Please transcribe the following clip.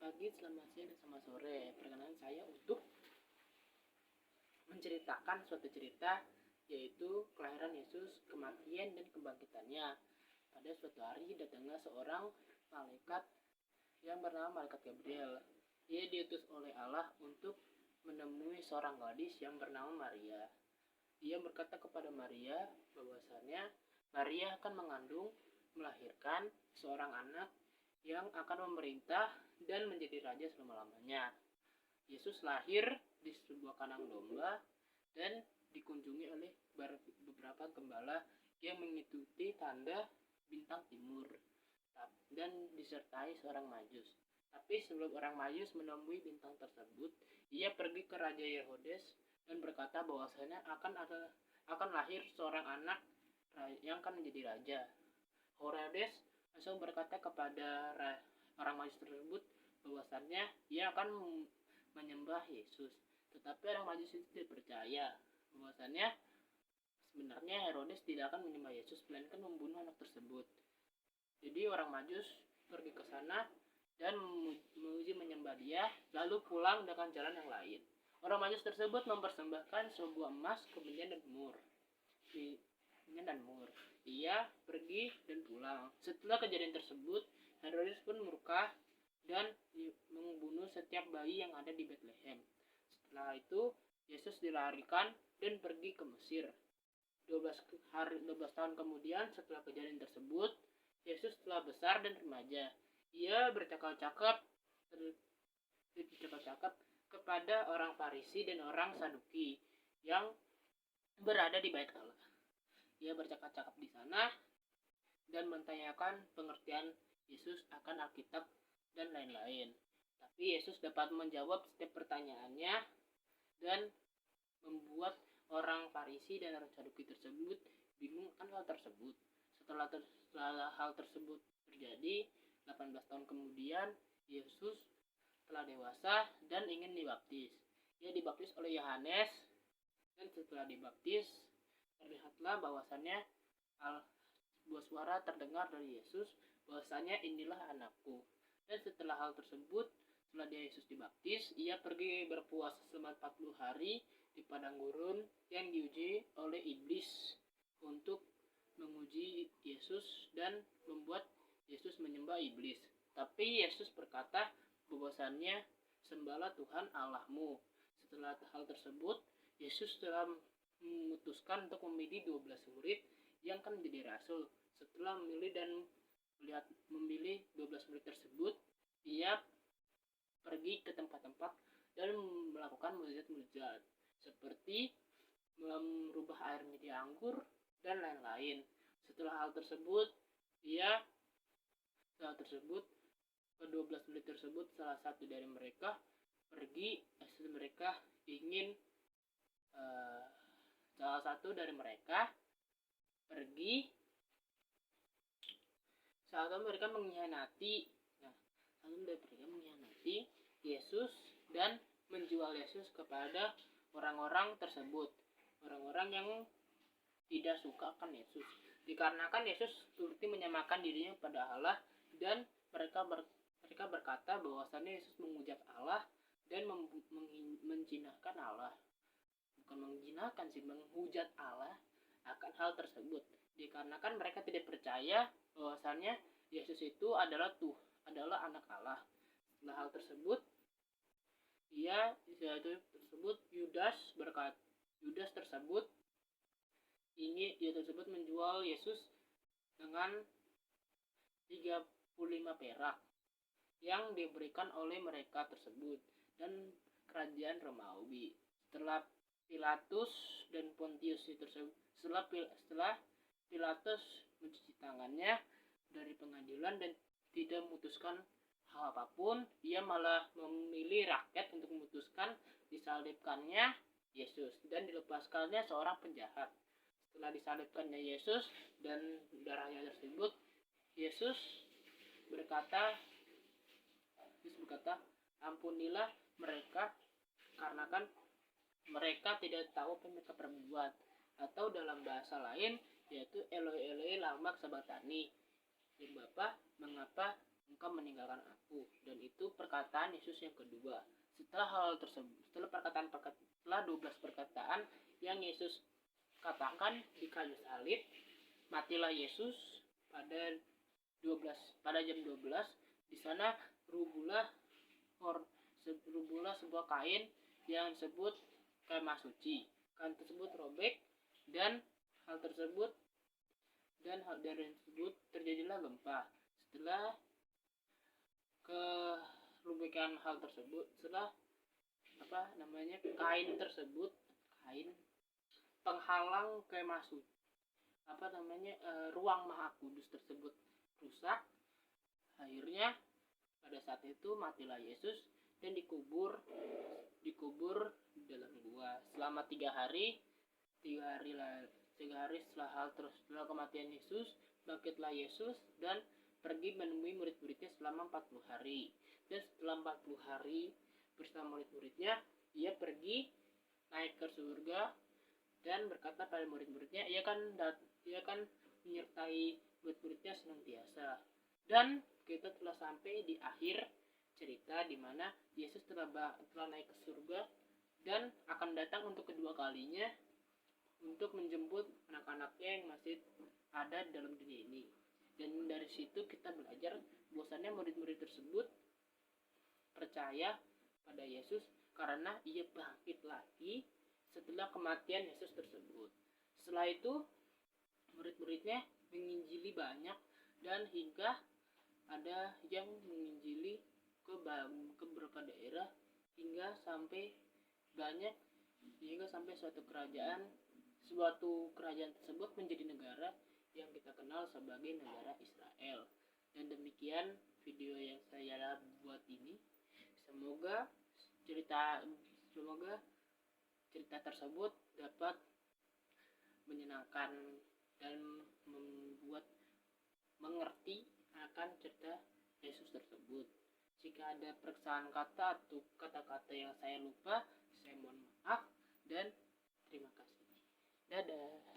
Pagi, selamat siang, dan selamat sore. Perkenalkan saya untuk menceritakan suatu cerita, yaitu kelahiran Yesus, kematian, dan kebangkitannya. Pada suatu hari datanglah seorang malaikat yang bernama Malaikat Gabriel. Ia diutus oleh Allah untuk menemui seorang gadis yang bernama Maria. Ia berkata kepada Maria bahwasannya Maria akan mengandung, melahirkan seorang anak yang akan memerintah dan menjadi raja selama-lamanya. Yesus lahir di sebuah kandang domba dan dikunjungi oleh beberapa gembala yang mengikuti tanda bintang timur dan disertai seorang Majus. Tapi sebelum orang Majus menemui bintang tersebut, ia pergi ke Raja Herodes dan berkata bahwasanya akan lahir seorang anak yang akan menjadi raja. Herodes langsung berkata kepada orang Majus tersebut bahwasannya ia akan menyembah Yesus. Tetapi orang Majus itu tidak percaya bahwasannya sebenarnya Herodes tidak akan menyembah Yesus, melainkan membunuh anak tersebut. Jadi orang Majus pergi ke sana dan memuji menyembah dia, lalu pulang dengan jalan yang lain. Orang Majus tersebut mempersembahkan sebuah emas, kemenyan, dan mur. Ia pergi dan pulang. Setelah kejadian tersebut, Herodes pun murka dan membunuh setiap bayi yang ada di Bethlehem. Setelah itu, Yesus dilarikan dan pergi ke Mesir. 12 tahun kemudian setelah kejadian tersebut, Yesus telah besar dan remaja. Ia bercakap-cakap kepada orang Farisi dan orang Saduki yang berada di Bait Allah. Ia bercakap-cakap di sana dan menanyakan pengertian Yesus akan Alkitab dan lain-lain. Tapi Yesus dapat menjawab setiap pertanyaannya dan membuat orang Farisi dan orang Saduki tersebut bingung akan hal tersebut. Setelah hal tersebut terjadi, 18 tahun kemudian Yesus telah dewasa dan ingin dibaptis. Ia dibaptis oleh Yohanes, dan setelah dibaptis terlihatlah bahwasannya sebuah suara terdengar dari Yesus bahwasannya inilah anakku. Dan setelah hal tersebut, setelah Yesus dibaptis, ia pergi berpuasa selama 40 hari di padang gurun yang diuji oleh iblis untuk menguji Yesus dan membuat Yesus menyembah iblis. Tapi Yesus berkata bahwasannya sembahlah Tuhan Allahmu. Setelah hal tersebut, Yesus telah memutuskan untuk memilih 12 murid yang akan menjadi rasul. Setelah memilih 12 murid tersebut, ia pergi ke tempat-tempat dan melakukan mukjizat-mukjizat seperti merubah air menjadi anggur dan lain-lain. Setelah hal tersebut, ke-12 murid tersebut, salah satu dari mereka pergi, salah satu dari mereka mengkhianati Yesus dan menjual Yesus kepada orang-orang tersebut, orang-orang yang tidak suka akan Yesus, dikarenakan Yesus seperti menyamakan dirinya pada Allah, dan mereka berkata bahwasannya Yesus menghujat Allah dan menjinahkan Allah. Bukan menjinahkan sih, menghujat Allah akan hal tersebut, dikarenakan mereka tidak percaya bahwasannya Yesus itu adalah anak Allah. Setelah hal tersebut, Yudas tersebut menjual Yesus dengan 35 perak yang diberikan oleh mereka tersebut dan kerajaan Romawi. Setelah Pilatus mencuci tangannya dari pengadilan dan tidak memutuskan hal apapun, ia malah memilih rakyat untuk memutuskan disalibkannya Yesus dan dilepaskannya seorang penjahat. Setelah disalibkannya Yesus dan darahnya tersebut, Yesus berkata, ampunilah mereka karena kan mereka tidak tahu apa yang mereka perbuat. Atau dalam bahasa lain yaitu Eloi Eloi lama sabachthani, ya Bapa, mengapa engkau meninggalkan aku. Dan itu perkataan perkataan Yesus yang kedua. Setelah hal tersebut, setelah 12 perkataan yang Yesus katakan di kayu salib, matilah Yesus pada jam 12. Di sana rubuhlah sebuah kain yang disebut kemah suci. Kain tersebut robek dan hal dari tersebut terjadilah gempa. Setelah kerubekan hal tersebut, setelah kain penghalang kemah suci ruang maha kudus tersebut rusak. Akhirnya pada saat itu matilah Yesus dan dikubur di dalam gua selama 3 hari. 3 hari setelah kematian Yesus, bangkitlah Yesus dan pergi menemui murid-muridnya selama 40 hari. Dan setelah 40 hari bersama murid-muridnya, ia pergi naik ke surga dan berkata pada murid-muridnya, ia kan menyertai murid-muridnya senantiasa. Dan kita telah sampai di akhir cerita di mana Yesus telah naik ke surga dan akan datang untuk kedua kalinya untuk menjemput anak-anaknya yang masih ada dalam dunia ini. Dan dari situ kita belajar bahwasannya murid-murid tersebut percaya pada Yesus karena ia bangkit lagi setelah kematian Yesus tersebut. Setelah itu murid-muridnya menginjili banyak dan hingga ada yang menginjili ke beberapa daerah hingga sampai suatu kerajaan tersebut menjadi negara yang kita kenal sebagai negara Israel. Dan demikian video yang saya buat ini. Semoga cerita tersebut dapat menyenangkan dan membuat mengerti akan cerita Yesus tersebut. Jika ada persamaan kata atau kata-kata yang saya lupa, saya mohon maaf dan terima kasih. Dadah.